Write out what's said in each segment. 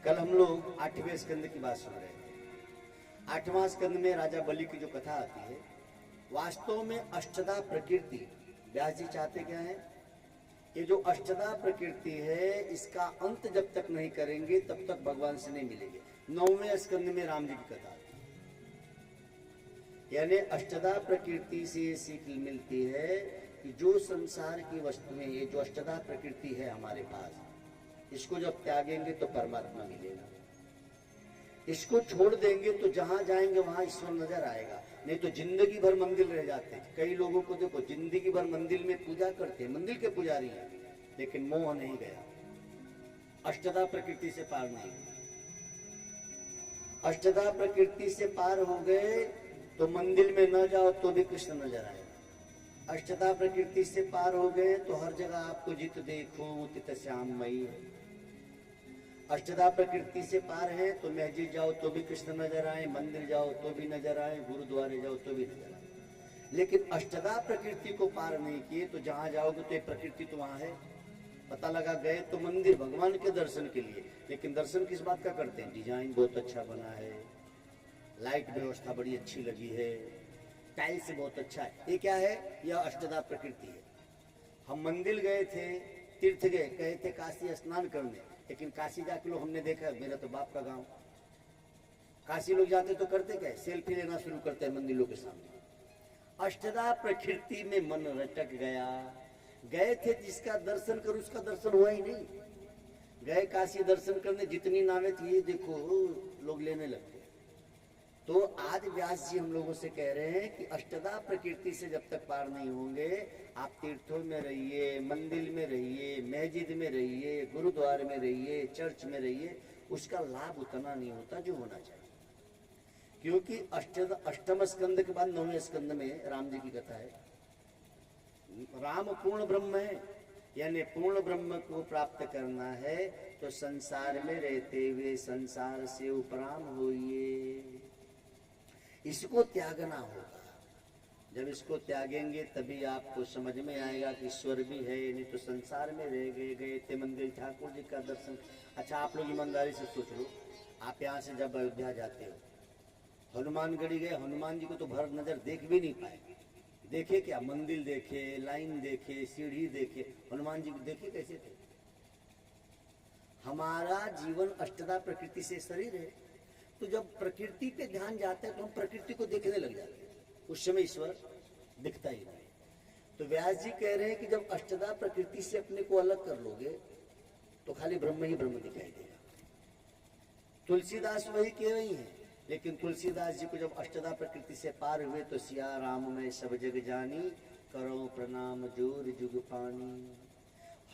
कल हम लोग 8वें स्कंद की बात सुन रहे थे। 8वां स्कंद में राजा बलि की जो कथा आती है, वास्तव में अष्टधा प्रकृति, व्यास जी चाहते क्या है, ये जो अष्टधा प्रकृति है इसका अंत जब तक नहीं करेंगे तब तक भगवान से नहीं मिलेंगे। 9वें स्कंद में राम जी की कथा आती है, यानी अष्टधा प्रकृति से ये सीख मिलती है कि जो संसार की वस्तुएं, ये जो अष्टधा प्रकृति है हमारे पास, इसको जब त्यागेंगे तो परमात्मा मिलेगा, इसको छोड़ देंगे तो जहां जाएंगे वहां ईश्वर नजर आएगा। नहीं तो जिंदगी भर मंदिर रह जाते हैं। कई लोगों को देखो जिंदगी भर मंदिर में पूजा करते हैं, मंदिर के पुजारी हैं, लेकिन मोह नहीं गया, अष्टधा प्रकृति से पार नहीं हुआ। अष्टधा प्रकृति से पार हो गए तो मंदिर में न जाओ तो भी कृष्ण नजर आएगा। अष्टधा प्रकृति से पार हो गए तो हर जगह आपको जित देखो तित श्याममयी है। अष्टधा प्रकृति से पार है तो मस्जिद जाओ तो भी कृष्ण नजर आए, मंदिर जाओ तो भी नजर आए, गुरुद्वारे जाओ तो भी नजर आए। लेकिन अष्टधा प्रकृति को पार नहीं किए तो जहां जाओगे तो ये प्रकृति तो वहां है। पता लगा गए तो मंदिर भगवान के दर्शन के लिए, लेकिन दर्शन किस बात का करते हैं, डिजाइन बहुत अच्छा बना है, लाइट व्यवस्था बड़ी अच्छी लगी है, टाइल्स बहुत अच्छा है, ये क्या है, यह अष्टधा प्रकृति है। हम मंदिर गए थे, तीर्थ गए, गए थे काशी स्नान करने, लेकिन काशी जाके लोग हमने देखा, मेरा तो बाप का गांव, काशी लोग जाते तो करते क्या, सेल्फी लेना शुरू करते हैं मंदिरों के सामने। अष्टधा प्रकृति में मन रटक गया। गए थे जिसका दर्शन कर उसका दर्शन हुआ ही नहीं। गए काशी दर्शन करने, जितनी नावें थी ये देखो लोग लेने लगते। तो आज व्यास जी हम लोगों से कह रहे हैं कि अष्टधा प्रकृति से जब तक पार नहीं होंगे, आप तीर्थों में रहिए, मंदिर में रहिए, मस्जिद में रहिए, गुरुद्वारे में रहिए, चर्च में रहिए, उसका लाभ उतना नहीं होता जो होना चाहिए। क्योंकि अष्टम स्कंद के बाद 9वें स्कंद में राम जी की कथा है। राम पूर्ण ब्रह्म है, यानी पूर्ण ब्रह्म को प्राप्त करना है तो संसार में रहते हुए संसार से उपराम होइए, इसको त्यागना होगा। जब इसको त्यागेंगे तभी आपको समझ में आएगा कि ईश्वर भी है, नहीं तो संसार में रह गए थे मंदिर ठाकुर जी का दर्शन। अच्छा, आप लोग ईमानदारी से सोच लो, आप यहाँ से जब अयोध्या जाते हो, हनुमानगढ़ी गए, हनुमान जी को तो भर नजर देख भी नहीं पाए। देखे क्या, मंदिर देखे, लाइन देखे, सीढ़ी देखे, हनुमान जी को देखे कैसे थे। हमारा जीवन अष्टधा प्रकृति से शरीर है, तो जब प्रकृति पे ध्यान जाता है तो हम प्रकृति को देखने लग जाते हैं, उस समय ईश्वर दिखता ही नहीं। तो व्यास जी कह रहे हैं कि जब अष्टधा प्रकृति से अपने को अलग कर लोगे तो खाली ब्रह्म ही ब्रह्म दिखाई देगा। तुलसीदास वही कह रही हैं, लेकिन तुलसीदास जी को जब अष्टधा प्रकृति से पार हुए तो सिया राम में सब जग जानी, करो प्रणाम जोर जुग पानी।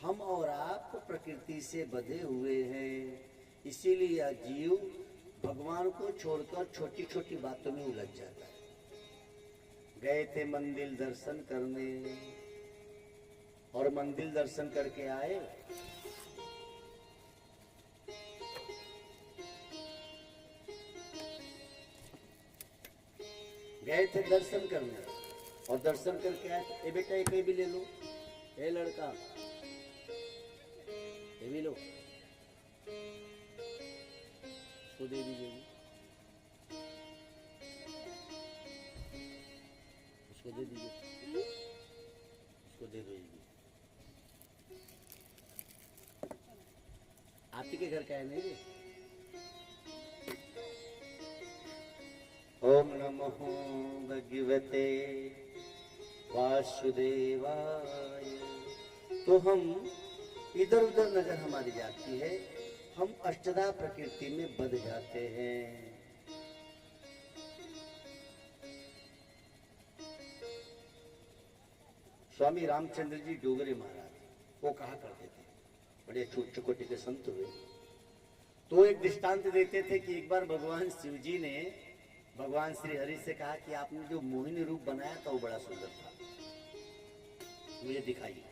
हम और आप प्रकृति से बंधे हुए हैं, इसीलिए जीव भगवान को छोड़कर छोटी छोटी बातों में उलझ जाता है। गए थे मंदिर दर्शन करने और मंदिर दर्शन करके आए, गए थे दर्शन करने और दर्शन करके आए, ए बेटा एक भी ले लो, ए लड़का ये भी लो, उसको दे दीजिए, उसको दे दीजिए, उसको दे दीजिए। आप ही के घर का है नहीं? ओम नमो भगवते वासुदेवाय। तो हम इधर उधर नजर हमारी जाती है, हम अष्टधा प्रकृति में बंध जाते हैं। स्वामी रामचंद्र जी डोगरे महाराज वो कहा करते थे, बड़े उच्च कोटि के संत हुए, तो एक दृष्टांत देते थे कि एक बार भगवान शिव जी ने भगवान श्री हरि से कहा कि आपने जो मोहिनी रूप बनाया था वो बड़ा सुंदर था, मुझे दिखाइए।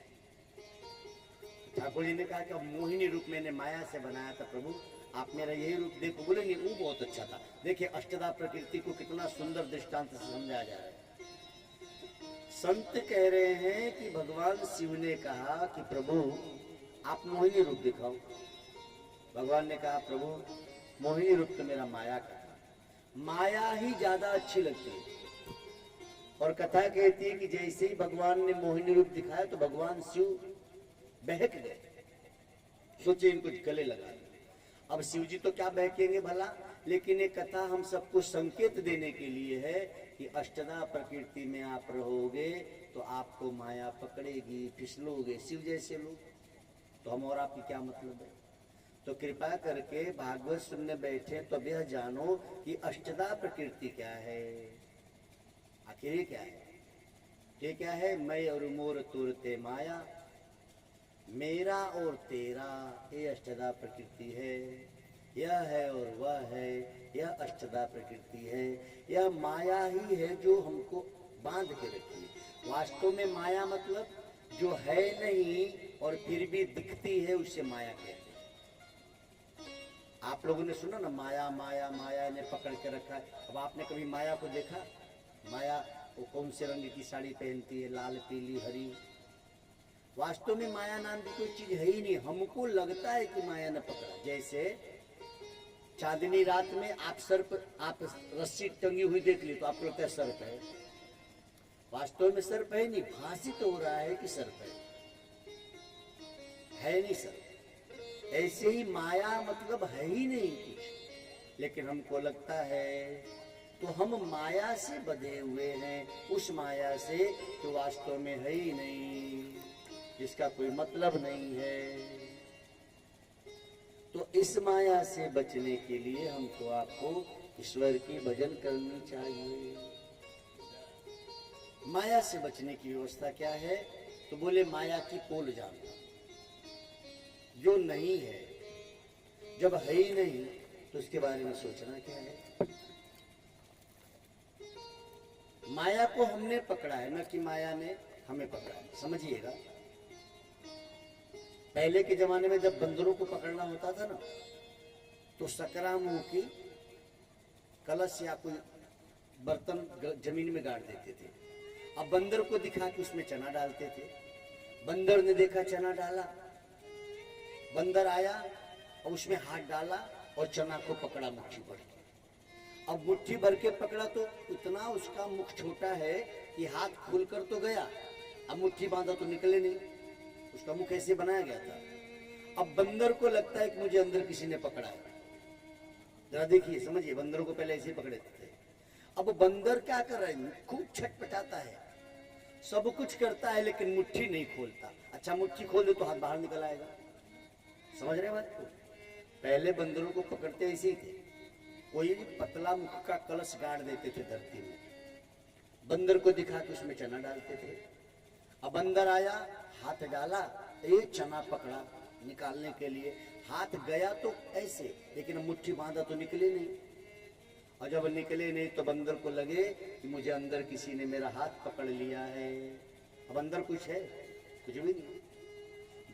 ठाकुर जी ने कहा कि मोहिनी रूप मैंने माया से बनाया था प्रभु, आप मेरा यही रूप देखो। बोले नहीं, वो बहुत अच्छा था। देखिए अष्टधा प्रकृति को कितना सुंदर दृष्टांत से समझाया जा रहा है। संत कह रहे हैं कि भगवान शिव ने कहा कि प्रभु आप मोहिनी रूप दिखाओ। भगवान ने कहा प्रभु मोहिनी रूप तो मेरा माया का था, माया ही ज्यादा अच्छी लगती है। और कथा कहती है कि जैसे ही भगवान ने मोहिनी रूप दिखाया तो भगवान शिव बहक गए, सोचे इनको गले लगा। अब शिव जी तो क्या बहकेंगे भला, लेकिन ये कथा हम सबको संकेत देने के लिए है कि अष्टदा प्रकृति में आप रहोगे तो आपको माया पकड़ेगी, फिसलोगे शिव जैसे लोग, तो हम और आपकी क्या मतलब है। तो कृपा करके भागवत सुनने बैठे तो यह जानो कि अष्टदा प्रकृति क्या है, आखिर ये क्या है। ये क्या है, मैं और मोर तुरते माया, मेरा और तेरा, ये अष्टदा प्रकृति है। यह है और वह है, यह अष्टदा प्रकृति है। यह माया ही है जो हमको बांध के रखती है। वास्तव में माया मतलब जो है नहीं और फिर भी दिखती है, उसे माया कहते हैं। आप लोगों ने सुना ना, माया माया माया ने पकड़ के रखा है। अब आपने कभी माया को देखा? माया वो कौन से रंग की साड़ी पहनती है, लाल पीली हरी। वास्तव में माया नाम की कोई चीज है ही नहीं, हमको लगता है कि माया ने पकड़ा। जैसे चांदनी रात में आप रस्सी टंगी हुई देख ली तो आपको लगता है सर्प है, वास्तव में सर्प है नहीं, भाषित हो रहा है कि सर्प है नहीं सर्प। ऐसे ही माया मतलब है ही नहीं कुछ, लेकिन हमको लगता है। तो हम माया से बंधे हुए हैं, उस माया से जो वास्तव में है ही नहीं, जिसका कोई मतलब नहीं है। तो इस माया से बचने के लिए हमको आपको ईश्वर की भजन करनी चाहिए। माया से बचने की व्यवस्था क्या है? तो बोले माया की पोल जानना, जो नहीं है, जब है ही नहीं तो उसके बारे में सोचना क्या है। माया को हमने पकड़ा है, न कि माया ने हमें पकड़ा है, समझिएगा। पहले के जमाने में जब बंदरों को पकड़ना होता था ना, तो सकरा मुंह की कलश या कोई बर्तन जमीन में गाड़ देते थे। अब बंदर को दिखा के उसमें चना डालते थे। बंदर ने देखा, चना डाला, बंदर आया और उसमें हाथ डाला और चना को पकड़ा मुट्ठी भर के। अब मुट्ठी भर के पकड़ा तो इतना उसका मुख छोटा है कि हाथ खुलकर तो गया, अब मुट्ठी बांधा तो निकले नहीं, उसका मुख ऐसे बनाया गया था। अब बंदर को लगता है कि मुझे अंदर किसी ने पकड़ा है। जरा देखिए, समझिए, बंदरों को पहले ऐसे पकड़े थे। अब बंदर क्या कर रहा है? खूब छटपटाता है, सब कुछ करता है, लेकिन मुट्ठी नहीं खोलता। अच्छा, मुट्ठी खोल दे तो हाथ बाहर निकल आएगा। समझ रहे बात को? पहले बंदरों को पकड़ते ऐसे ही थे, कोई पतला मुख का कलश गाड़ देते थे धरती में, बंदर को दिखा के उसमें चना डालते थे। अब बंदर आया, हाथ डाला, एक चना पकड़ा निकालने के लिए, हाथ गया तो ऐसे, लेकिन मुट्ठी बांधा तो निकले नहीं। और जब निकले नहीं तो बंदर को लगे कि मुझे अंदर किसी ने मेरा हाथ पकड़ लिया है। अब अंदर कुछ है? कुछ भी नहीं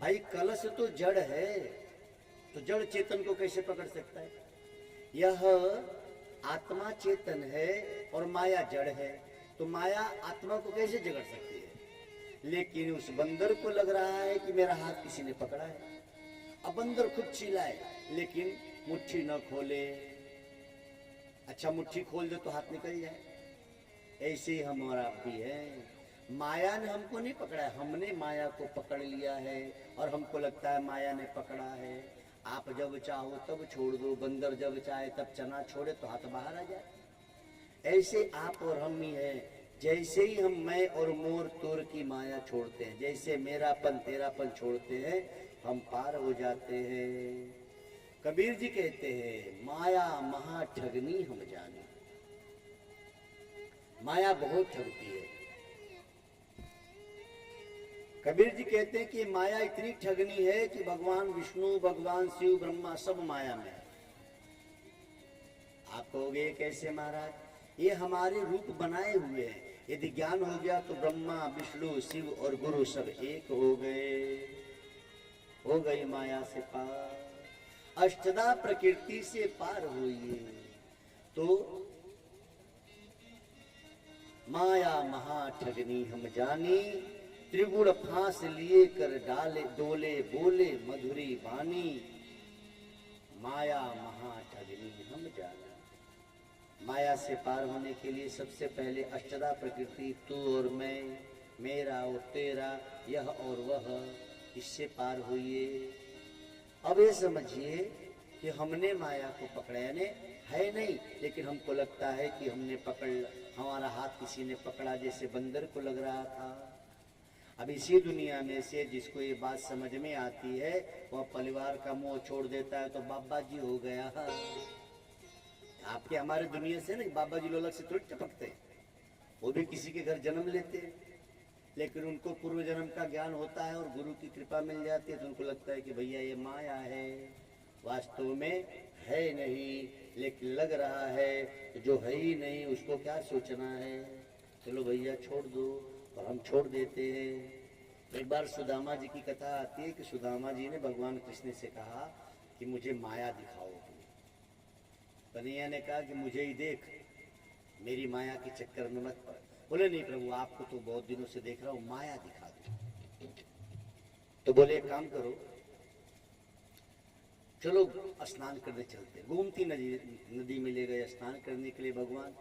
भाई। कलश तो जड़ है, तो जड़ चेतन को कैसे पकड़ सकता है? यह आत्मा चेतन है और माया जड़ है, तो माया आत्मा को कैसे जगड़ सकती है? लेकिन उस बंदर को लग रहा है कि मेरा हाथ किसी ने पकड़ा है। अब बंदर खुद चिल्लाए, लेकिन मुट्ठी न खोले। अच्छा, मुट्ठी खोल दे तो हाथ निकल जाए। ऐसे ही हम और आप भी हैं। माया ने हमको नहीं पकड़ा है, हमने माया को पकड़ लिया है और हमको लगता है माया ने पकड़ा है। आप जब चाहो तब छोड़ दो, बंदर जब चाहे तब चना छोड़े तो हाथ बाहर आ जाए। ऐसे आप और हम ही हैं। जैसे ही हम मैं और मोर तोर की माया छोड़ते हैं, जैसे मेरापन तेरापन छोड़ते हैं, हम पार हो जाते हैं। कबीर जी कहते हैं, माया महा ठगनी हम जाने। माया बहुत ठगती है। कबीर जी कहते हैं कि माया इतनी ठगनी है कि भगवान विष्णु, भगवान शिव, ब्रह्मा सब माया में है। आप कहोगे कैसे महाराज? ये हमारे रूप बनाए हुए हैं। यदि ज्ञान हो गया तो ब्रह्मा, विष्णु, शिव और गुरु सब एक हो गए, हो गई माया से पार। अष्टदा प्रकृति से पार हुई तो माया महा ठगनी हम जानी। त्रिगुण फांस लिए कर डाले, डोले बोले मधुरी वाणी। माया महाठगनी हम जाना। माया से पार होने के लिए सबसे पहले अष्टधा प्रकृति, तू और मैं, मेरा और तेरा, यह और वह, इससे पार होइए। अब ये समझिए कि हमने माया को पकड़ा, यानी है नहीं, लेकिन हमको लगता है कि हमने पकड़, हमारा हाथ किसी ने पकड़ा, जैसे बंदर को लग रहा था। अब इसी दुनिया में से जिसको ये बात समझ में आती है, वह परिवार का मोह छोड़ देता है तो बाबा जी हो गया। आपके हमारे दुनिया से नहीं, बाबा जी लोग से थोड़ी टपकते हैं, वो भी किसी के घर जन्म लेते हैं, लेकिन उनको पूर्व जन्म का ज्ञान होता है और गुरु की कृपा मिल जाती है, तो उनको लगता है कि भैया ये माया है, वास्तव में है नहीं, लेकिन लग रहा है, तो जो है ही नहीं उसको क्या सोचना है, चलो भैया छोड़ दो, और हम छोड़ देते हैं। एक बार सुदामा जी की कथा आती है कि सुदामा जी ने भगवान कृष्ण से कहा कि मुझे माया दिखाओ। कन्हैया ने कहा कि मुझे ही देख, मेरी माया के चक्कर में मत पड़। बोले नहीं प्रभु, आपको तो बहुत दिनों से देख रहा हूं, माया दिखा दो। तो बोले एक काम करो, चलो स्नान करने चलते। गोमती नदी में ले गए स्नान करने के लिए भगवान।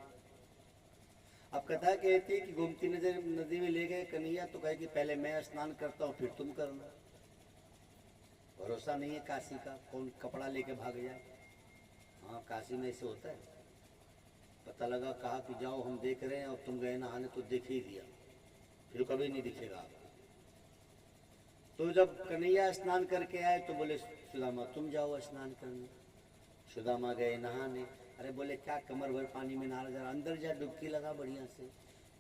अब कथा कहती है कि गोमती नदी में ले गए कन्हैया, तो कहे कि पहले मैं स्नान करता हूँ फिर तुम करना। भरोसा नहीं है काशी का, कौन कपड़ा लेके भाग जाए। हाँ, काशी में ऐसे होता है। पता लगा, कहा कि जाओ हम देख रहे हैं, और तुम गए नहाने तो देख ही दिया, फिर कभी नहीं दिखेगा आपको। तो जब कन्हैया स्नान करके आए तो बोले सुदामा तुम जाओ स्नान करने। सुदामा गए नहाने। अरे बोले क्या कमर भर पानी में नहा जा, अंदर जा डुबकी लगा बढ़िया से।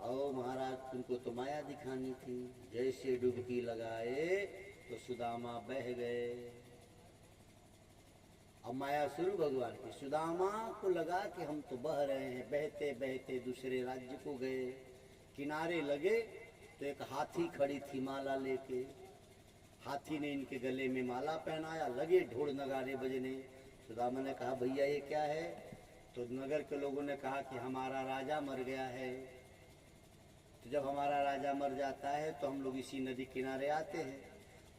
आओ महाराज, तुमको तो माया दिखानी थी। जैसे डुबकी लगाए तो सुदामा बह गए। अब माया शुरू भगवान की। सुदामा को लगा कि हम तो बह रहे हैं, बहते बहते दूसरे राज्य को गए। किनारे लगे तो एक हाथी खड़ी थी माला लेके। हाथी ने इनके गले में माला पहनाया, लगे ढोल नगाड़े बजने। सुदामा ने कहा भैया ये क्या है? तो नगर के लोगों ने कहा कि हमारा राजा मर गया है। तो जब हमारा राजा मर जाता है तो हम लोग इसी नदी किनारे आते हैं,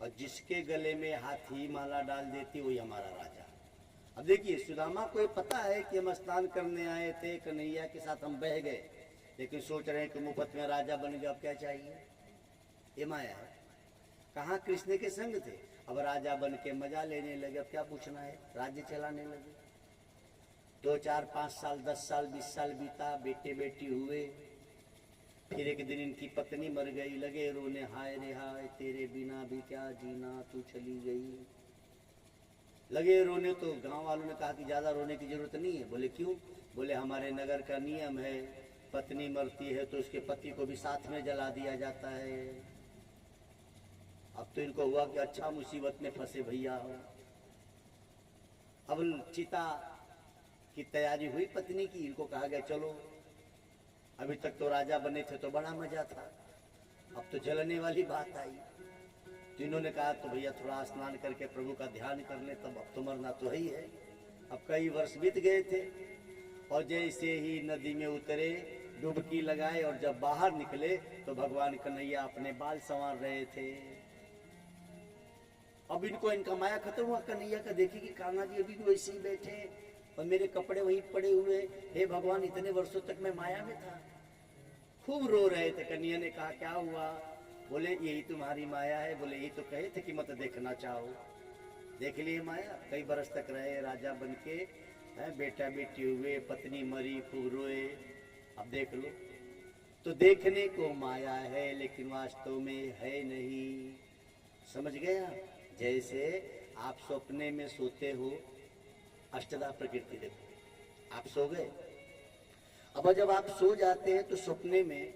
और जिसके गले में हाथी माला डाल देती वही हमारा राजा। अब देखिए, सुदामा को ये पता है कि हम स्नान करने आए थे, कन्हैया के साथ हम बह गए, लेकिन सोच रहे हैं कि मुफ्त में राजा बन गया, अब क्या चाहिए। ये माया है। कहाँ कृष्ण के संग थे, अब राजा बन के मजा लेने लगे, अब क्या पूछना है, राज्य चलाने लगे। 2, 4, 5 साल, 10 साल, 20 साल बीता, बेटे बेटी हुए। फिर एक दिन इनकी पत्नी मर गई, लगे रोने, हाय रे हाय तेरे बिना भी क्या जीना, तू चली गई। लगे रोने, तो गांव वालों ने कहा कि ज्यादा रोने की जरूरत नहीं है। बोले क्यों? बोले हमारे नगर का नियम है, पत्नी मरती है तो उसके पति को भी साथ में जला दिया जाता है। अब तो इनको हुआ कि अच्छा मुसीबत में फंसे भैया हो। अब चिता की तैयारी हुई पत्नी की, इनको कहा गया चलो, अभी तक तो राजा बने थे तो बड़ा मजा था, अब तो जलने वाली बात आई। तो इन्होंने कहा तो भैया थोड़ा स्नान करके प्रभु का ध्यान कर ले, तब अब तो मरना तो ही है। अब कई वर्ष बीत गए थे, और जैसे ही नदी में उतरे, डुबकी लगाए, और जब बाहर निकले तो भगवान कन्हैया अपने बाल संवार रहे थे। अब इनको इनका माया खत्म हुआ कन्हैया का, देखिए कि कान्हा जी अभी भी वैसे ही बैठे और मेरे कपड़े वहीं पड़े हुए। हे भगवान, इतने वर्षों तक मैं माया में था। खूब रो रहे थे। कन्हैया ने कहा क्या हुआ? बोले यही तुम्हारी माया है। बोले यही तो कहे थे कि मत देखना चाहो, देख लिए माया। कई बरस तक रहे राजा बन के, बेटा बेटी हुए, पत्नी मरी, खूब रोए, अब देख लो। तो देखने को माया है, लेकिन वास्तव में है नहीं। समझ गया? जैसे आप सपने में सोते हो, अष्टधा प्रकृति देखो, आप सो गए। अब जब आप सो जाते हैं तो सपने में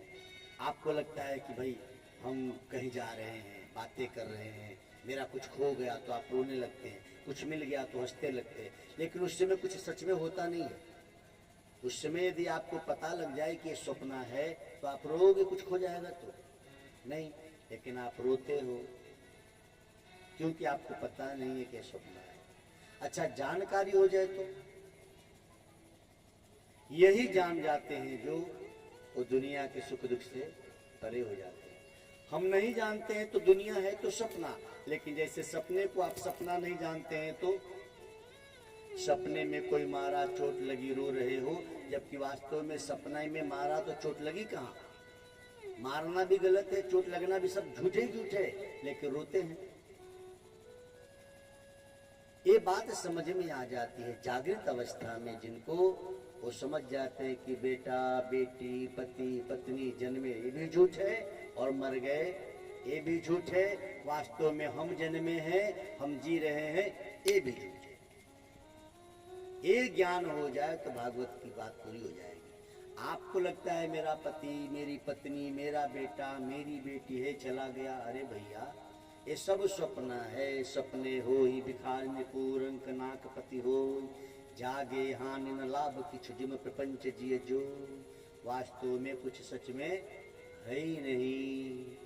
आपको लगता है कि भाई हम कहीं जा रहे हैं, बातें कर रहे हैं, मेरा कुछ खो गया, तो आप रोने लगते हैं, कुछ मिल गया तो हंसते लगते हैं। लेकिन उस समय कुछ सच में होता नहीं है। उस समय यदि आपको पता लग जाए कि ये सपना है तो आप रोओगे, कुछ खो जाएगा तो नहीं, लेकिन आप रोते हो क्योंकि आपको पता नहीं है कि सपना है। अच्छा, जानकारी हो जाए तो यही जान जाते हैं जो वो दुनिया के सुख दुख से परे हो जाते हैं। हम नहीं जानते हैं तो दुनिया है तो सपना, लेकिन जैसे सपने को आप सपना नहीं जानते हैं तो सपने में कोई मारा चोट लगी रो रहे हो, जबकि वास्तव में सपने में मारा तो चोट लगी कहाँ। मारना भी गलत है, चोट लगना भी, सब झूठे ही झूठे, लेकिन रोते हैं। ये बात समझ में आ जाती है जागृत अवस्था में, जिनको वो समझ जाते हैं कि बेटा बेटी पति पत्नी जन्मे ये भी झूठ है, और मर गए ये भी झूठ है, वास्तव में हम जन्मे हैं, हम जी रहे हैं, ये भी झूठ है। ये ज्ञान हो जाए तो भागवत की बात पूरी हो जाएगी। आपको लगता है मेरा पति मेरी पत्नी मेरा बेटा मेरी बेटी है चला गया, अरे भैया ये सब सपना है। सपने हो ही भिखार में पूरंक नाक पति हो, जागे हानि न लाभ किछ जिम प्रपंच जिय जो। वास्तव में कुछ सच में है ही नहीं।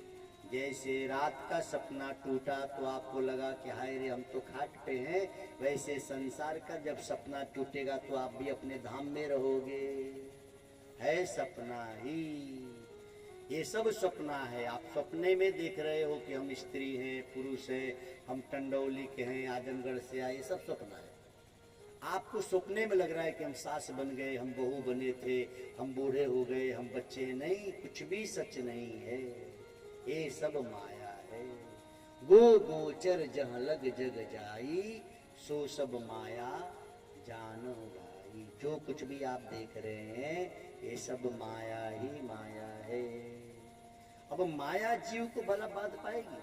जैसे रात का सपना टूटा तो आपको लगा कि हाय रे हम तो खाट पे हैं, वैसे संसार का जब सपना टूटेगा तो आप भी अपने धाम में रहोगे। है सपना ही, ये सब सपना है। आप सपने में देख रहे हो कि हम स्त्री हैं पुरुष हैं, हम टंडौली के हैं आजमगढ़ से आए, ये सब सपना है। आपको सपने में लग रहा है कि हम सास बन गए, हम बहू बने थे, हम बूढ़े हो गए, हम बच्चे। नहीं, कुछ भी सच नहीं है, ये सब माया है। गो गोचर जहाँ लग जग जाई, सो सब माया जानो भाई। जो कुछ भी आप देख रहे हैं ये सब माया ही माया है। अब माया जीव को भला बांध पाएगी,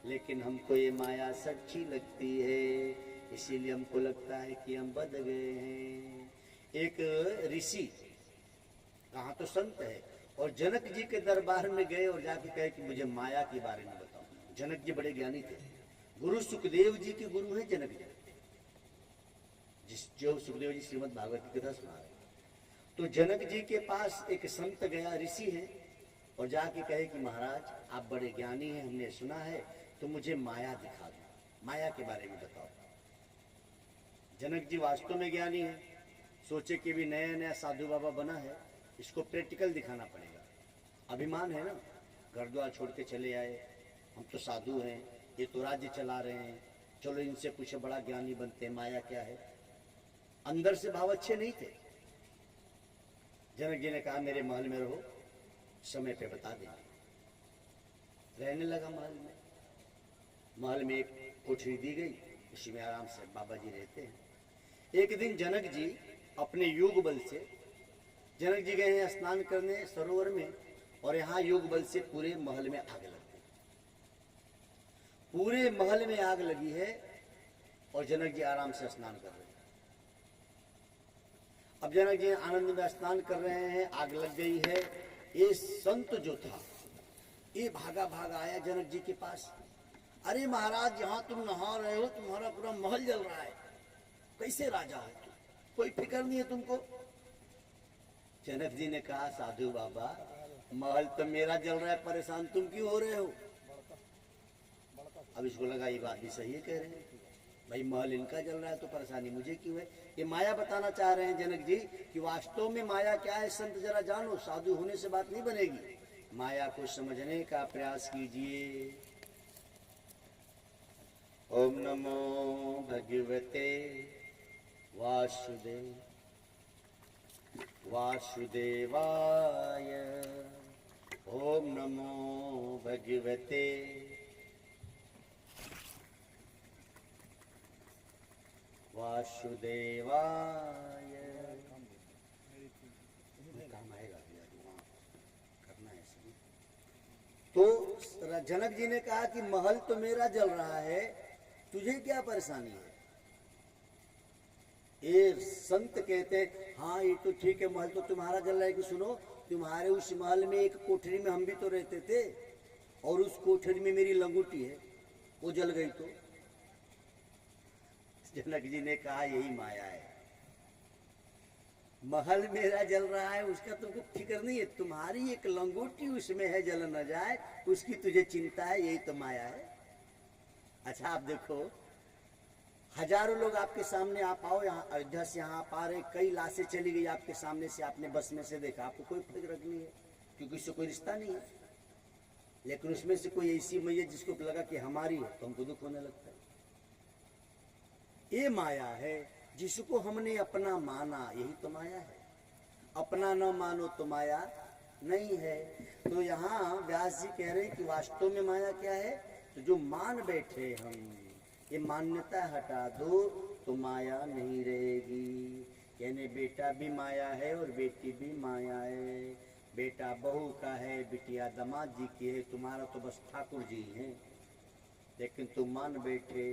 लेकिन हमको ये माया सच्ची लगती है, इसीलिए हमको लगता है कि हम बद गए हैं। एक ऋषि, कहाँ तो संत है, और जनक जी के दरबार में गए और जाके कहे कि मुझे माया के बारे में बताओ। जनक जी बड़े ज्ञानी थे, गुरु सुखदेव जी के गुरु हैं जनक जी, जो सुखदेव जी श्रीमद् भागवत की कथा सुना रहे। तो जनक जी के पास एक संत गया, ऋषि है, और जाके कहे कि महाराज आप बड़े ज्ञानी हैं, हमने सुना है, तो मुझे माया दिखा दो, माया के बारे में बताओ। जनक जी वास्तव में ज्ञानी है, सोचे कि भी नया नया साधु बाबा बना है, इसको प्रैक्टिकल दिखाना पड़ेगा। अभिमान है ना, घर द्वार छोड़ के चले आए, हम तो साधु हैं, ये तो राज्य चला रहे हैं, चलो इनसे कुछ बड़ा ज्ञानी बनते हैं, माया क्या है। अंदर से भाव अच्छे नहीं थे। जनक जी ने कहा मेरे महल में रहो, समय पे बता देंगे। रहने लगा महल में। महल में एक कोठरी दी गई, उसी में आराम से बाबा जी रहते हैं। एक दिन जनक जी अपने योग बल से, जनक जी गए हैं स्नान करने सरोवर में, और यहाँ योग बल से पूरे महल में आग लग गई। पूरे महल में आग लगी है और जनक जी आराम से स्नान कर रहे हैं। अब जनक जी आनंद में स्नान कर रहे हैं, आग लग गई है। ये संत जो था ये भागा भागा आया जनक जी के पास। अरे महाराज, यहाँ तुम नहा रहे हो, तुम्हारा पूरा महल जल रहा है, कैसे राजा हो तुम, कोई फिक्र नहीं है तुमको। जनक जी ने कहा साधु बाबा, महल तो मेरा जल रहा है, परेशान तुम क्यों हो रहे हो। अब इसको लगा ये बात भी सही है, कह रहे हैं भाई महल इनका जल रहा है तो परेशानी मुझे क्यों है। ये माया बताना चाह रहे हैं जनक जी कि वास्तव में माया क्या है, संत जरा जानो, साधु होने से बात नहीं बनेगी। माया को समझने का प्रयास कीजिए। ओम नमो भगवते वासुदेव वासुदेवाय। ओम नमो भगवते वासुदेवाय। काम आएगा करना है सभी। तो जनक जी ने कहा कि महल तो मेरा जल रहा है, तुझे क्या परेशानी है। ये संत कहते हाँ ये तो ठीक है, महल तो तुम्हारा जल रहा है, कि सुनो तुम्हारे उस महल में एक कोठरी में हम भी तो रहते थे, और उस कोठरी में मेरी लंगोटी है, वो जल गई। तो जनक जी ने कहा यही माया है, महल मेरा जल रहा है उसका तुमको फिक्र नहीं है, तुम्हारी एक लंगोटी उसमें है, जल न जाए उसकी तुझे चिंता है, यही तो माया है। अच्छा आप देखो, हजारों लोग आपके सामने आप आओ, यहाँ अयोध्या से यहाँ आप आ रहे, कई लाशें चली गई आपके सामने से, आपने बस में से देखा, आपको कोई फिक्र नहीं है क्योंकि इससे कोई रिश्ता नहीं है। लेकिन उसमें से कोई ऐसी मैया जिसको लगा कि हमारी है, तो हमको दुख होने लगता है। ये माया है। जिसको हमने अपना माना यही तो माया है, अपना न मानो तो माया नहीं है। तो यहाँ व्यास जी कह रहे हैं कि वास्तव में माया क्या है, तो जो मान बैठे हम, ये मान्यता हटा दो तो माया नहीं रहेगी। यानी बेटा भी माया है और बेटी भी माया है, बेटा बहू का है, बिटिया दामाद जी की है, तुम्हारा तो बस ठाकुर जी हैं। लेकिन तुम मान बैठे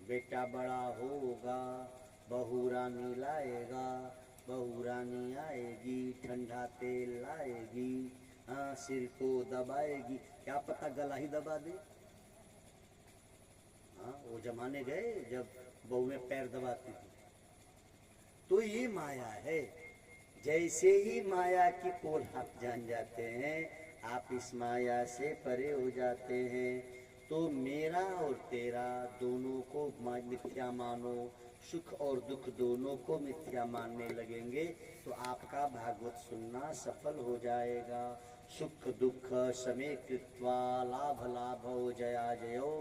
बेटा बड़ा होगा, बहू रानी लाएगा, बहू रानी आएगी, ठंडा तेल लाएगी, हाँ सिर को दबाएगी, क्या पता गला ही दबा दे। हाँ वो जमाने गए जब बहू में पैर दबाती थी। तो ये माया है। जैसे ही माया की पोल आप जान जाते हैं, आप इस माया से परे हो जाते हैं। तो मेरा और तेरा दोनों को मिथ्या मानो, सुख और दुख दोनों को मिथ्या मानने लगेंगे तो आपका भागवत सुनना सफल हो जाएगा। सुख दुख समे कृत्वा लाभ लाभो जया जयो।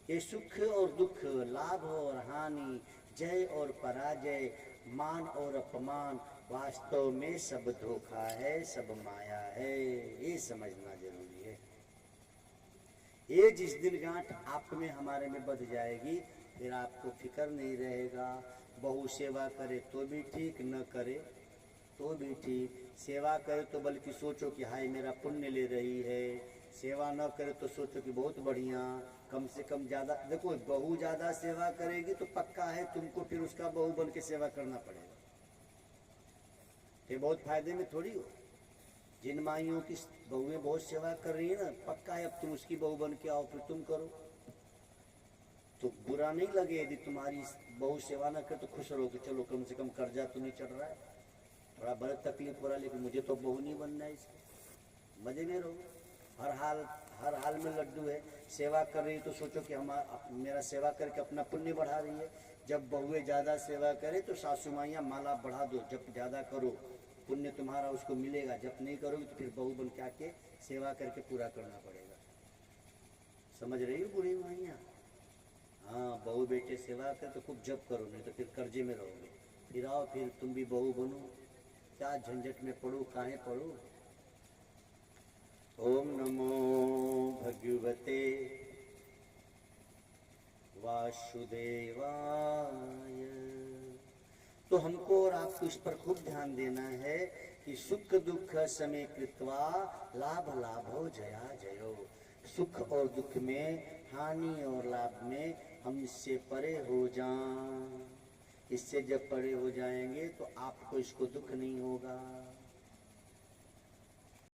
ये सुख और दुख, लाभ और हानि, जय और पराजय, मान और अपमान वास्तव में सब धोखा है, सब माया है। ये समझना जरूरी है। ये जिस दिन गांठ आप में हमारे में बध जाएगी, फिर आपको फिक्र नहीं रहेगा। बहु सेवा करे तो भी ठीक, न करे तो भी ठीक। सेवा करे तो बल्कि सोचो कि हाय मेरा पुण्य ले रही है, सेवा न करे तो सोचो कि बहुत बढ़िया, कम से कम ज़्यादा। देखो बहू ज़्यादा सेवा करेगी तो पक्का है तुमको फिर उसका बहू बन के सेवा करना पड़ेगा। ये बहुत फायदे में थोड़ी हो। जिन माइयों की बहुएं बहुत सेवा कर रही है ना, पक्का है अब तुम उसकी बहू बन के आओ फिर तुम करो तो बुरा नहीं लगे। यदि तुम्हारी बहू सेवा न कर तो खुश रहो कि चलो कम से कम कर्जा तो नहीं चढ़ रहा है, थोड़ा बड़ा तकलीफ हो रहा है, लेकिन मुझे तो बहू नहीं बनना है, इसमें मजे में रहो। हर हाल में लड्डू है। सेवा कर रही तो सोचो कि मेरा सेवा करके अपना पुण्य बढ़ा रही है। जब बहुएं ज़्यादा सेवा करे तो सासू माइयाँ माला बढ़ा दो, जब ज़्यादा करो पुण्य तुम्हारा उसको मिलेगा, जब नहीं करोगे तो फिर बहू बन के आके सेवा करके पूरा करना पड़ेगा। समझ रही हो बूढ़ी माइयाँ? हाँ बहू बेटे सेवा कर तो खूब जप करो, नहीं तो फिर कर्जे में रहोगे। फिर आओ फिर तुम भी बहू बनो, क्या झंझट में पड़ो, काहे पड़ो। ओम नमो भगवते वासुदेवाय। तो हमको और आपको इस पर खूब ध्यान देना है कि सुख दुख समे कृत्वा लाभ लाभो जया जयो। सुख और दुख में, हानि और लाभ में हम इससे परे हो जाएं। इससे जब परे हो जाएंगे तो आपको इसको दुख नहीं होगा।